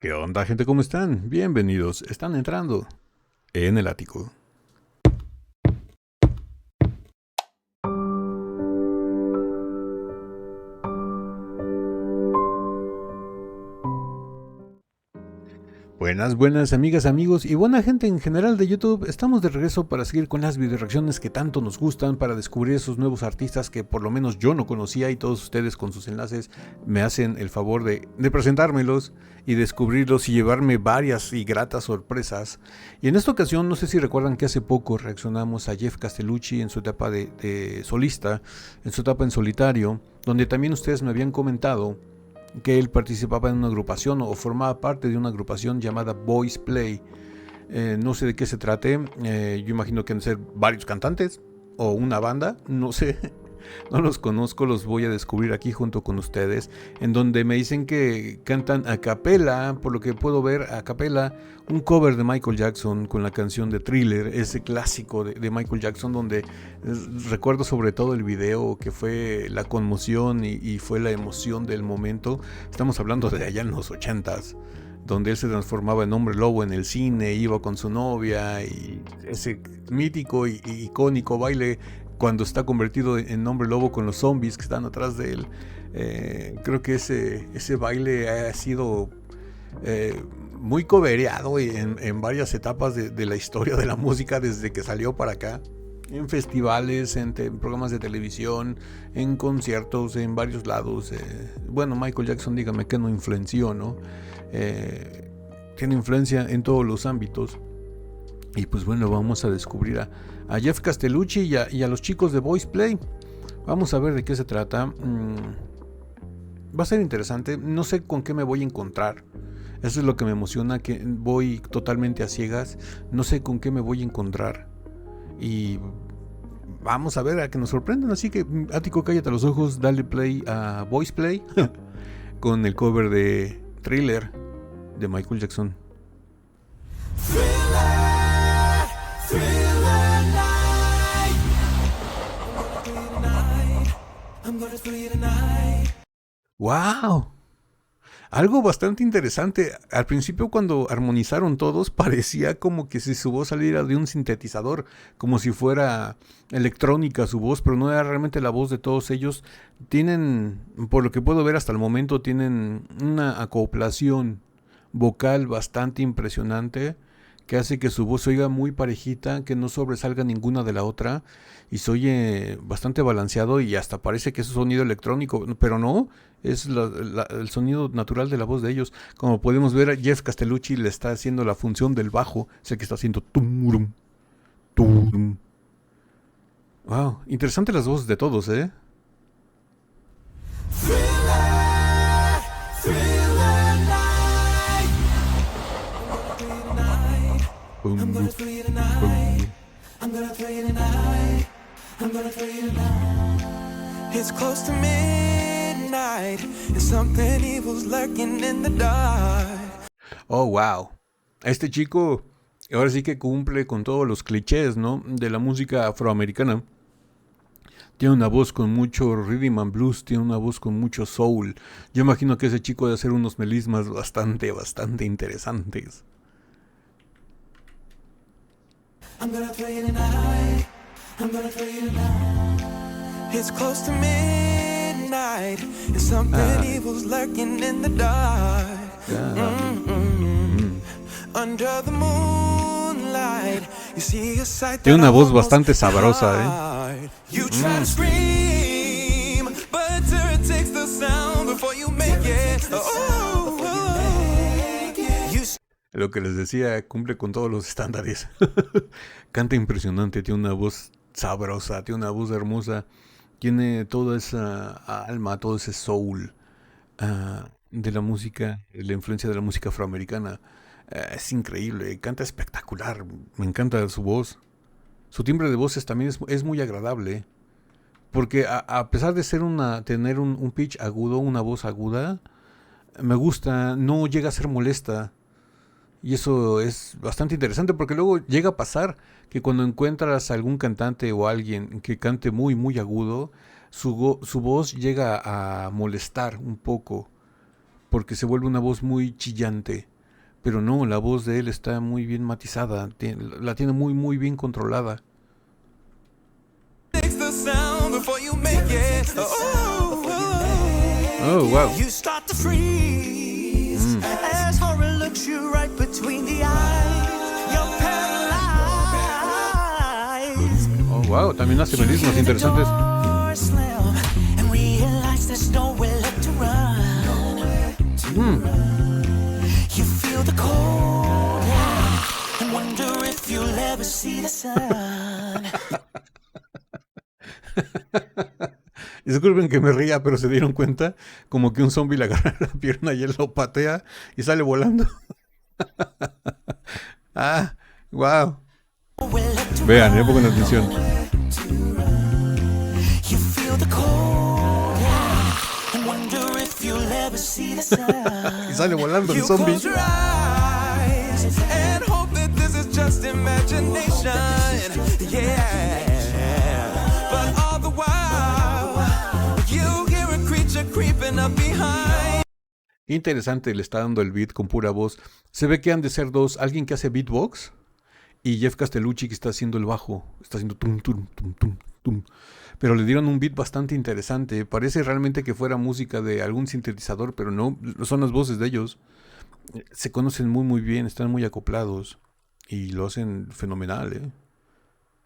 ¿Qué onda, gente? ¿Cómo están? Bienvenidos. Están entrando en el ático. Buenas amigas, amigos y buena gente en general de YouTube. Estamos de regreso para seguir con las videoreacciones que tanto nos gustan, para descubrir esos nuevos artistas que por lo menos yo no conocía y todos ustedes con sus enlaces me hacen el favor de presentármelos y descubrirlos y llevarme varias y gratas sorpresas. Y en esta ocasión, no sé si recuerdan que hace poco reaccionamos a Jeff Castellucci en su etapa de solista, en su etapa en solitario, donde también ustedes me habían comentado que él participaba en una agrupación o formaba parte de una agrupación llamada Boys Play. No sé de qué se trate, yo imagino que han de ser varios cantantes o una banda, no sé, no los conozco, los voy a descubrir aquí junto con ustedes, en donde me dicen que cantan a capela, por lo que puedo ver a capela, un cover de Michael Jackson con la canción de Thriller, ese clásico de Michael Jackson, donde recuerdo sobre todo el video que fue la conmoción y fue la emoción del momento. Estamos hablando de allá en los 80s, donde él se transformaba en hombre lobo en el cine, iba con su novia y ese mítico y icónico baile cuando está convertido en hombre lobo con los zombies que están atrás de él. Creo que ese baile ha sido muy cobereado en varias etapas de la historia de la música desde que salió para acá. En festivales, en programas de televisión, en conciertos, en varios lados. Bueno, Michael Jackson, dígame que no influenció, ¿no? Tiene influencia en todos los ámbitos. Y pues bueno, vamos a descubrir a Jeff Castellucci y a los chicos de Boys Play. Vamos a ver de qué se trata. Va a ser interesante. No sé con qué me voy a encontrar. Eso es lo que me emociona, que voy totalmente a ciegas. No sé con qué me voy a encontrar. Y vamos a ver a que nos sorprendan. Así que, Ático, cállate los ojos, dale play a Boys Play con el cover de Thriller de Michael Jackson. Thriller night. ¡Wow! Algo bastante interesante. Al principio, cuando armonizaron todos, parecía como que si su voz saliera de un sintetizador, como si fuera electrónica su voz, pero no era realmente la voz de todos ellos. Tienen, por lo que puedo ver hasta el momento, tienen una acoplación vocal bastante impresionante, que hace que su voz se oiga muy parejita, que no sobresalga ninguna de la otra y se oye bastante balanceado y hasta parece que es un sonido electrónico, pero no, es el sonido natural de la voz de ellos. Como podemos ver, Jeff Castellucci le está haciendo la función del bajo, es el que está haciendo turum, turum. Wow, interesante las voces de todos, ¿eh? Thriller, thriller night. I'm gonna throw you tonight. I'm gonna throw you tonight. I'm gonna throw you tonight. It's close to midnight and something evil's lurking in the dark. Oh, wow. Este chico ahora sí que cumple con todos los clichés, ¿no? De la música afroamericana. Tiene una voz con mucho rhythm and blues, tiene una voz con mucho soul. Yo imagino que ese chico debe hacer unos melismas bastante interesantes. I'm gonna throw you tonight. I'm gonna throw you tonight. It's close to midnight and something evil's lurking in the dark. Under the moonlight, you see a sight. Tiene una voz bastante sabrosa, ¿eh? You try to scream, but terror takes the sound before you make it. Lo que les decía, cumple con todos los estándares. Canta impresionante, tiene una voz sabrosa, tiene una voz hermosa, tiene toda esa alma, todo ese soul de la música, la influencia de la música afroamericana. Es increíble, canta espectacular, me encanta su voz. Su timbre de voz también es muy agradable, porque a pesar de tener un pitch agudo, una voz aguda, me gusta, no llega a ser molesta. Y eso es bastante interesante porque luego llega a pasar que cuando encuentras a algún cantante o alguien que cante muy agudo, su voz llega a molestar un poco. porque se vuelve una voz muy chillante. Pero no, la voz de él está muy bien matizada, la tiene muy muy bien controlada. Oh, wow. Oh, wow, también hace melismos interesantes. Disculpen que me ría, pero se dieron cuenta como que un zombie le agarra la pierna y él lo patea y sale volando. Ah, wow. Vean, pongan atención. Y sale volando el zombie. Interesante, le está dando el beat con pura voz. Se ve que han de ser dos, alguien que hace beatbox y Jeff Castellucci que está haciendo el bajo. Está haciendo tum, tum, tum, tum, tum. Pero le dieron un beat bastante interesante. Parece realmente que fuera música de algún sintetizador, pero no, son las voces de ellos. Se conocen muy muy bien, están muy acoplados y lo hacen fenomenal, ¿eh?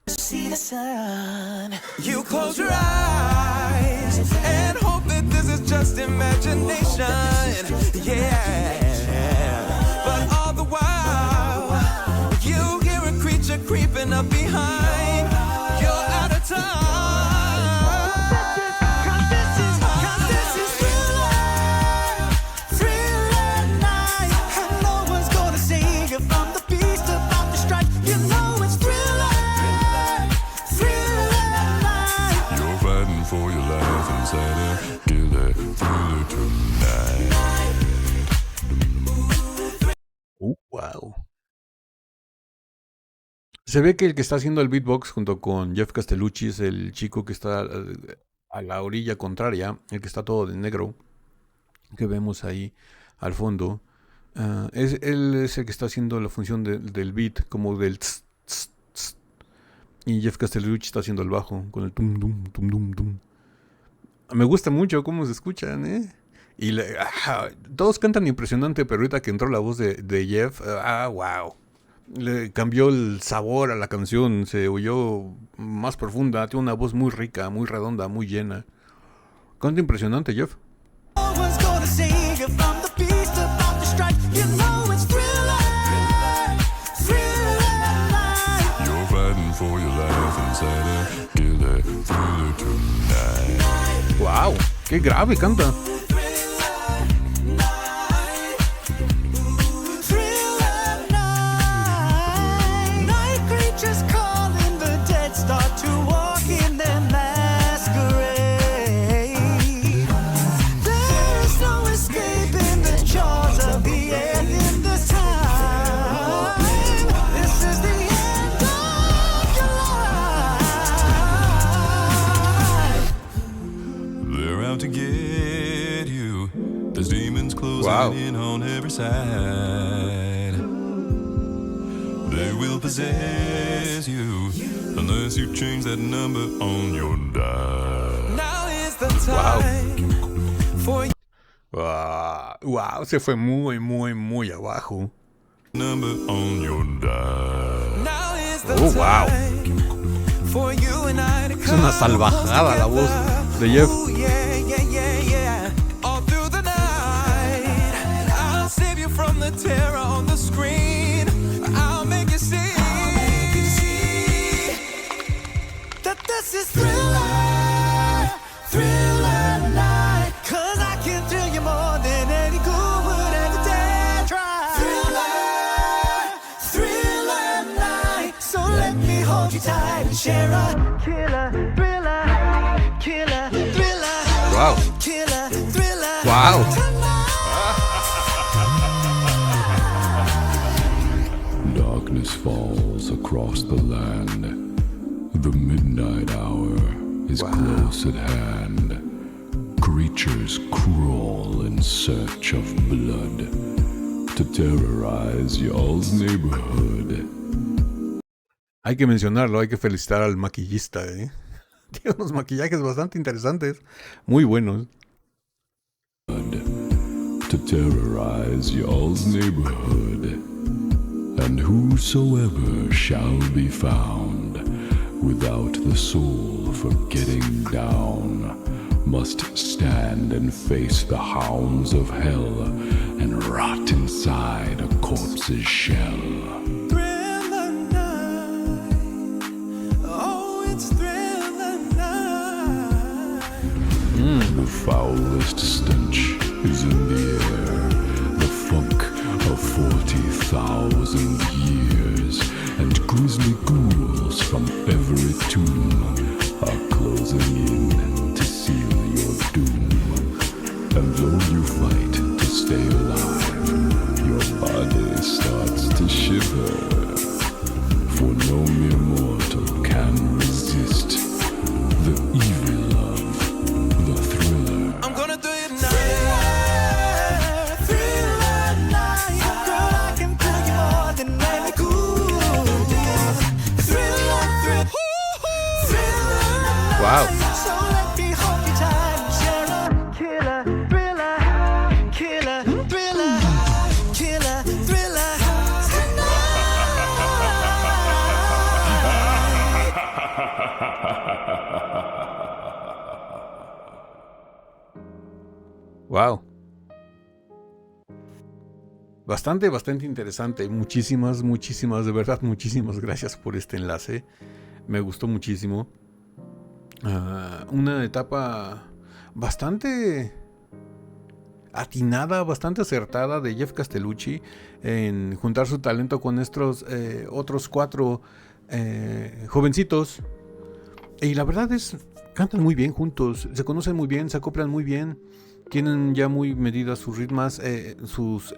See the sun. You close your eyes and hope that this is just imagination. Yeah. But all the while you hear a creature creeping up behind. You're out of time. Wow. Se ve que el que está haciendo el beatbox junto con Jeff Castellucci es el chico que está a la orilla contraria, el que está todo de negro, que vemos ahí al fondo. Él es el que está haciendo la función del beat, como del tss, tss, tss. Y Jeff Castellucci está haciendo el bajo con el tum, tum, tum, tum, tum. Me gusta mucho cómo se escuchan, ¿eh? Y todos cantan impresionante, pero ahorita que entró la voz de Jeff, wow. Le cambió el sabor a la canción, se oyó más profunda, tiene una voz muy rica, muy redonda, muy llena. Canta impresionante, Jeff. Wow, qué grave canta. Wow. In on every side. They will possess you unless you change that number on your dial. Now is the time for you. Wow, se fue muy, muy, muy abajo. Number on your dial. Now is the wow. For you and I to es una salvajada la voz de Jeff. From the terror on the screen, I'll make you see that this is Thriller, Thriller night. 'Cause I can thrill you more than any ghoul would ever dare try. Thriller, Thriller night. So let me hold you tight and share a killer, thriller, killer, thriller. Wow. Killer, thriller. Wow. Falls across the land. The midnight hour is close at hand. Creatures crawl and search of blood to terrorize y'all's neighborhood. Hay que mencionarlo, hay que felicitar al maquillista, ¿eh? Tiene unos maquillajes bastante interesantes, muy buenos. To terrorize y'all's neighborhood, and whosoever shall be found without the soul for getting down must stand and face the hounds of hell and rot inside a corpse's shell. Thriller night, oh, it's thriller night. The foulest stench is in the air, the funk of 40,000 years, and grisly ghouls from every tomb are closing in to seal your doom. And though you fight to stay alive, your body starts to shiver, for no mere mortal can resist the evil of the thriller. I'm gonna do it now. Thriller night, girl, I can tell you more than any cool. Thriller Wow. so let me hold you tight and share a killer, thriller, killer, thriller, killer, thriller Wow. Bastante interesante. Muchísimas, de verdad, muchísimas gracias por este enlace. Me gustó muchísimo. Una etapa bastante atinada, bastante acertada de Jeff Castellucci en juntar su talento con estos otros 4 jovencitos. Y la verdad es, cantan muy bien juntos, se conocen muy bien, se acoplan muy bien, tienen ya muy medidas sus ritmas, sus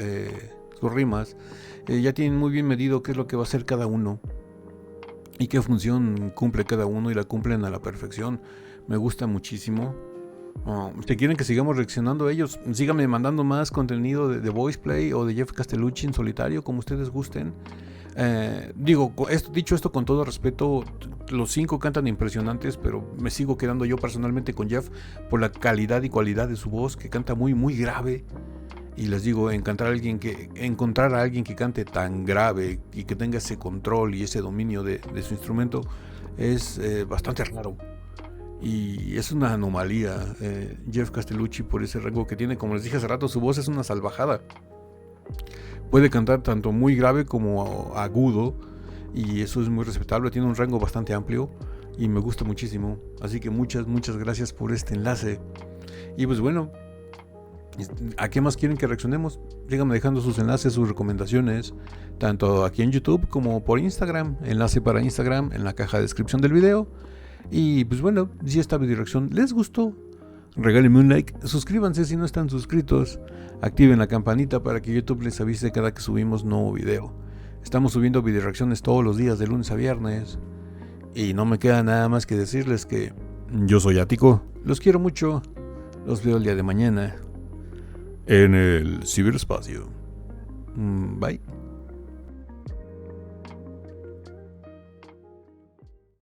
rimas, ya tienen muy bien medido qué es lo que va a hacer cada uno y qué función cumple cada uno, y la cumplen a la perfección. Me gusta muchísimo. Si quieren que sigamos reaccionando a ellos, síganme mandando más contenido de Voice Play o de Jeff Castellucci en solitario, como ustedes gusten. Dicho esto con todo respeto, los 5 cantan impresionantes, pero me sigo quedando yo personalmente con Jeff por la calidad y cualidad de su voz, que canta muy grave. Y les digo, encontrar a alguien que cante tan grave y que tenga ese control y ese dominio de su instrumento es bastante raro. Y es una anomalía, Jeff Castellucci, por ese rango que tiene. Como les dije hace rato, su voz es una salvajada. Puede cantar tanto muy grave como agudo, y eso es muy respetable. Tiene un rango bastante amplio y me gusta muchísimo. Así que muchas gracias por este enlace. Y pues bueno, ¿a qué más quieren que reaccionemos? Síganme dejando sus enlaces, sus recomendaciones, tanto aquí en YouTube como por Instagram. Enlace para Instagram en la caja de descripción del video. Y pues bueno, si esta video reacción les gustó, regálenme un like, suscríbanse si no están suscritos, activen la campanita para que YouTube les avise cada que subimos nuevo video. Estamos subiendo video reacciones todos los días de lunes a viernes. Y no me queda nada más que decirles que yo soy Ático, los quiero mucho, los veo el día de mañana en el ciberespacio. Bye.